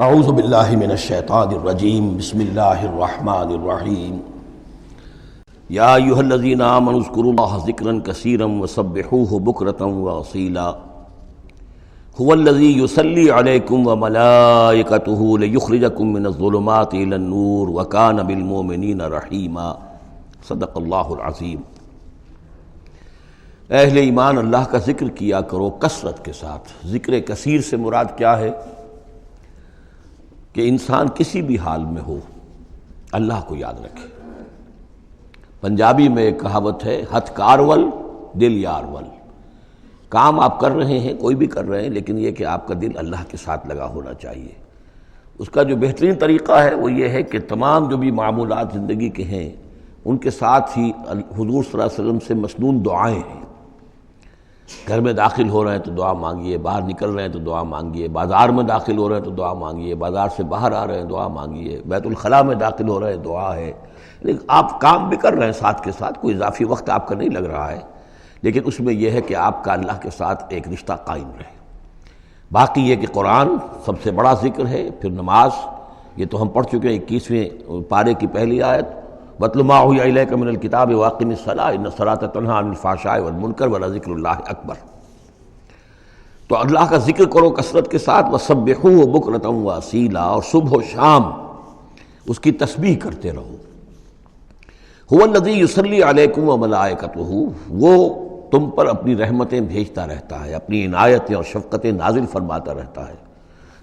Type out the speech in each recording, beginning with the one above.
اعوذ باللہ من الشیطان الرجیم بسم اللہ الرحمن الرحیم یا ایھا الذین آمنوا اذکروا اللہ ذکرا کثیرا وسبحوہ بکرۃ واصیلا هو الذی یصلی علیکم وملائکتہ لیخرجکم من الظلمات الی النور وکان بالمؤمنین رحیما۔ صدق اللہ العظیم۔ اہل ایمان اللہ کا ذکر کیا کرو کثرت کے ساتھ۔ ذکر کثیر سے مراد کیا ہے؟ کہ انسان کسی بھی حال میں ہو اللہ کو یاد رکھے۔ پنجابی میں ایک کہاوت ہے، ہتھ کارول دل یارول۔ کام آپ کر رہے ہیں، کوئی بھی کر رہے ہیں، لیکن یہ کہ آپ کا دل اللہ کے ساتھ لگا ہونا چاہیے۔ اس کا جو بہترین طریقہ ہے وہ یہ ہے کہ تمام جو بھی معمولات زندگی کے ہیں ان کے ساتھ ہی حضور صلی اللہ علیہ وسلم سے مسنون دعائیں ہیں۔ گھر میں داخل ہو رہے ہیں تو دعا مانگیے، باہر نکل رہے ہیں تو دعا مانگیے، بازار میں داخل ہو رہے ہیں تو دعا مانگیے، بازار سے باہر آ رہے ہیں دعا مانگیے، بیت الخلاء میں داخل ہو رہے ہیں دعا ہے۔ لیکن آپ کام بھی کر رہے ہیں ساتھ کے ساتھ، کوئی اضافی وقت آپ کا نہیں لگ رہا ہے، لیکن اس میں یہ ہے کہ آپ کا اللہ کے ساتھ ایک رشتہ قائم رہے۔ باقی یہ کہ قرآن سب سے بڑا ذکر ہے، پھر نماز، یہ تو ہم پڑھ چکے ہیں 21ویں پارے کی پہلی آیت، وَاتْلُ مَا أُوحِيَ إِلَيْكَ مِنَ الْكِتَابِ وَأَقِمِ الصَّلَاةَ إِنَّ الصَّلَاةَ تَنْهَىٰ عَنِ الْفَحْشَاءِ وَالْمُنكَرِ وَلَذِكْرُ اللَّهِ أَكْبَرُ۔ تو اللہ کا ذکر کرو کثرت کے ساتھ، وَسَبِّحُوهُ بُكْرَةً وَأَصِيلًا، اور صبح و شام اس کی تسبیح کرتے رہو۔ هُوَ الَّذِي يُصَلِّي عَلَيْكُمْ وَمَلَائِكَتُهُ، وہ تم پر اپنی رحمتیں بھیجتا رہتا ہے، اپنی عنایتیں اور شفقتیں نازل فرماتا رہتا ہے،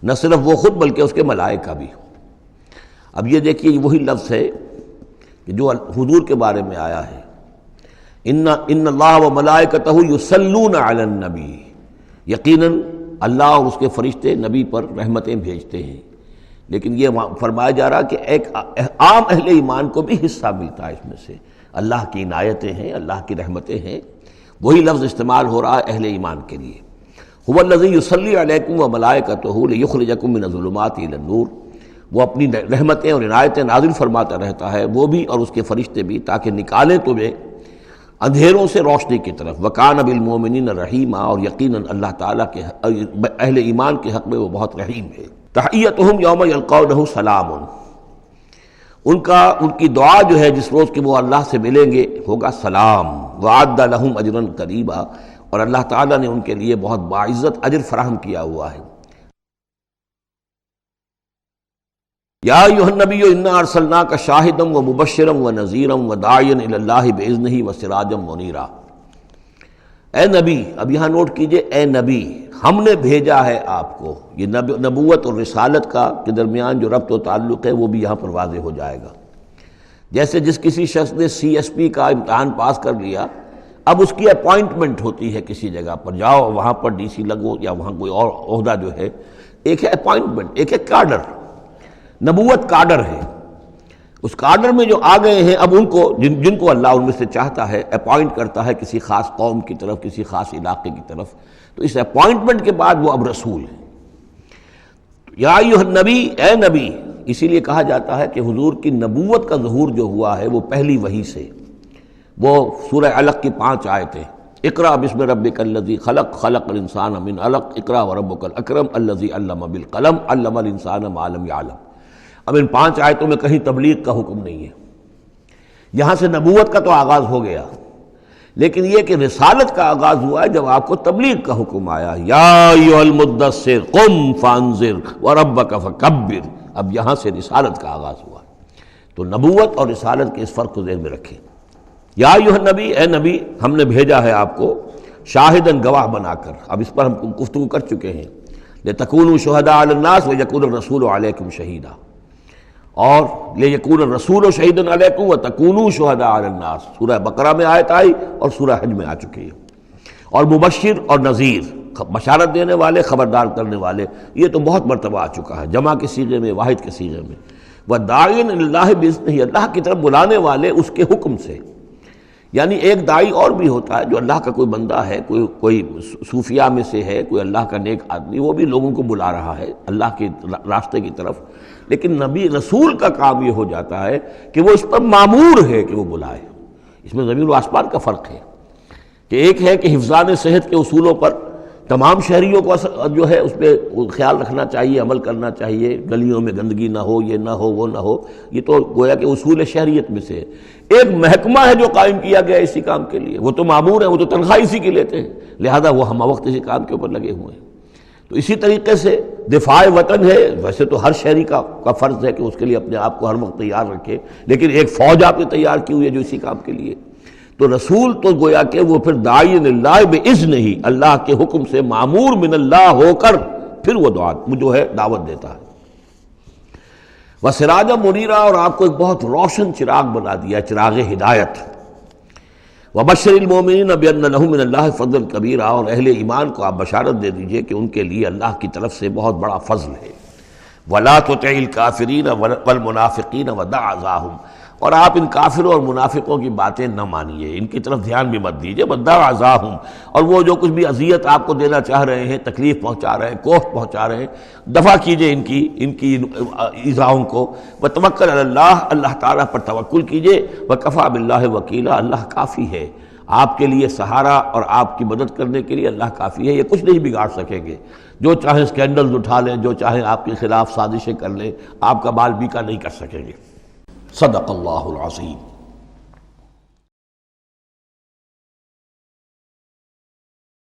نہ صرف وہ خود بلکہ اس کے ملائکہ بھی۔ اب یہ دیکھیے وہی لفظ ہے کہ جو حضور کے بارے میں آیا ہے، ان اللہ و ملائکتہ یصلون علی النبی، یقیناً اللہ اور اس کے فرشتے نبی پر رحمتیں بھیجتے ہیں۔ لیکن یہ فرمایا جا رہا کہ ایک عام اہل ایمان کو بھی حصہ ملتا ہے اس میں سے، اللہ کی عنایتیں ہیں، اللہ کی رحمتیں ہیں۔ وہی لفظ استعمال ہو رہا ہے اہل ایمان کے لیے۔ هو الذی یصلی علیکم وملائکتہ لیخرجکم من الظلمات الی النور، وہ اپنی رحمتیں اور عنایتیں نازل فرماتا رہتا ہے، وہ بھی اور اس کے فرشتے بھی، تاکہ نکالیں تمہیں اندھیروں سے روشنی کی طرف۔ وَكَانَ بِالْمُؤْمِنِينَ رَحِيمًا، اور یقیناً اللہ تعالیٰ کے اہل ایمان کے حق میں وہ بہت رحیم ہے۔ تَحِيَّتُهُمْ يَوْمَ يَلْقَوْنَهُ سَلَامٌ، ان کی دعا جو ہے جس روز کہ وہ اللہ سے ملیں گے ہوگا سلام۔ وَأَعَدَّ لَهُمْ أَجْرًا قَرِيبًا، اور اللہ تعالیٰ نے ان کے لیے بہت باعزت اجر فراہم کیا ہوا ہے۔ یا ایھا النبی انا ارسلناک شاہدا ومبشرا ونذیرا وداعیا الی اللہ باذنہ وسراجا منیرا۔ اے نبی، اب یہاں نوٹ کیجئے، اے نبی، ہم نے بھیجا ہے آپ کو۔ یہ نبوت اور رسالت کا کے درمیان جو ربط و تعلق ہے وہ بھی یہاں پر واضح ہو جائے گا۔ جیسے جس کسی شخص نے CSP کا امتحان پاس کر لیا، اب اس کی اپوائنٹمنٹ ہوتی ہے کسی جگہ پر، جاؤ وہاں پر DC لگو یا وہاں کوئی اور عہدہ جو ہے، ایک ہے اپوائنٹمنٹ، ایک ہے کاڈر۔ نبوت کاڈر ہے، اس کاڈر میں جو آ گئے ہیں اب ان کو جن کو اللہ ان میں سے چاہتا ہے اپوائنٹ کرتا ہے کسی خاص قوم کی طرف، کسی خاص علاقے کی طرف، تو اس اپوائنٹمنٹ کے بعد وہ اب رسول ہے۔ یا ایھا النبی، اے نبی، اسی لیے کہا جاتا ہے کہ حضور کی نبوت کا ظہور جو ہوا ہے وہ پہلی وحی سے۔ وہ سورہ علق کی 5 آیتیں، اقرأ بسم ربک الذی خلق، خلق الانسان من علق، اقرأ وربک الاکرم الذی علم بالقلم، علم الانسان ما لم یعلم۔ اب ان 5 آیتوں میں کہیں تبلیغ کا حکم نہیں ہے، یہاں سے نبوت کا تو آغاز ہو گیا، لیکن یہ کہ رسالت کا آغاز ہوا ہے جب آپ کو تبلیغ کا حکم آیا، یا ایھا المدثر قم فانذر وربک فکبر۔ اب یہاں سے رسالت کا آغاز ہوا، تو نبوت اور رسالت کے اس فرق کو ذہن میں رکھیں۔ یا ایھا النبی، اے نبی، ہم نے بھیجا ہے آپ کو شاہداً، گواہ بنا کر۔ اب اس پر ہم گفتگو کر چکے ہیں، لتکونوا شہداء علی الناس ویکون الرسول علیکم شہیدا، اور لیکون الرسول شہیدا علیکم وتکونوا شہداء علی الناس، سورہ بقرہ میں آیت آئی اور سورہ حج میں آ چکی ہے۔ اور مبشر اور نذیر، بشارت دینے والے، خبردار کرنے والے، یہ تو بہت مرتبہ آ چکا ہے، جمع کے صیغے میں، واحد کے صیغے میں۔ وداعیا الی اللہ باذنہ، اللہ کی طرف بلانے والے اس کے حکم سے۔ یعنی ایک داعی اور بھی ہوتا ہے جو اللہ کا کوئی بندہ ہے، کوئی صوفیاء میں سے ہے، کوئی اللہ کا نیک آدمی، وہ بھی لوگوں کو بلا رہا ہے اللہ کے راستے کی طرف، لیکن نبی رسول کا کام یہ ہو جاتا ہے کہ وہ اس پر مامور ہے کہ وہ بلائے۔ اس میں زمین و آسمان کا فرق ہے، کہ ایک ہے کہ حفظان صحت کے اصولوں پر تمام شہریوں کو جو ہے اس پہ خیال رکھنا چاہیے، عمل کرنا چاہیے، گلیوں میں گندگی نہ ہو، یہ نہ ہو، وہ نہ ہو، یہ تو گویا کہ اصول شہریت میں سے ہے۔ ایک محکمہ ہے جو قائم کیا گیا اسی کام کے لیے، وہ تو مامور ہیں، وہ تو تنخواہ اسی کی لیتے ہیں، لہذا وہ ہمہ وقت اسی کام کے اوپر لگے ہوئے ہیں۔ تو اسی طریقے سے دفاع وطن ہے، ویسے تو ہر شہری کا فرض ہے کہ اس کے لیے اپنے آپ کو ہر وقت تیار رکھے، لیکن ایک فوج آپ نے تیار کی ہوئی ہے جو اسی کام کے لیے۔ تو رسول تو گویا کہ وہ پھر داعی اللہ باذن ہی، اللہ کے حکم سے معمور من اللہ ہو کر پھر وہ جو ہے دعوت دیتا ہے۔ وسراجا منیرا، اور آپ کو ایک بہت روشن چراغ بنا دیا، چراغ ہدایت۔ وبشر المؤمنین بان لهم من اللہ فضل کبیرا، اور اہل ایمان کو آپ بشارت دے دیجئے کہ ان کے لیے اللہ کی طرف سے بہت بڑا فضل ہے۔ ولا تطع الکافرین والمنافقین ودع اذاہم، اور آپ ان کافروں اور منافقوں کی باتیں نہ مانیے، ان کی طرف دھیان بھی مت دیجیے۔ ودع اذاہم، اور وہ جو کچھ بھی اذیت آپ کو دینا چاہ رہے ہیں، تکلیف پہنچا رہے ہیں، کوفت پہنچا رہے ہیں، دفع کیجیے ان کی ایذاؤں کو۔ وتوکل علی اللہ، اللہ تعالیٰ پر توکل کیجیے۔ وکفیٰ باللہ وکیلا، اللہ کافی ہے آپ کے لیے سہارا، اور آپ کی مدد کرنے کے لیے اللہ کافی ہے۔ یہ کچھ نہیں بگاڑ سکیں گے، جو چاہیں اسکینڈلز اٹھا لیں، جو چاہیں آپ کے خلاف سازشیں کر لیں، آپ کا بال بیکا نہیں کر سکیں گے۔ صدق اللہ العظیم۔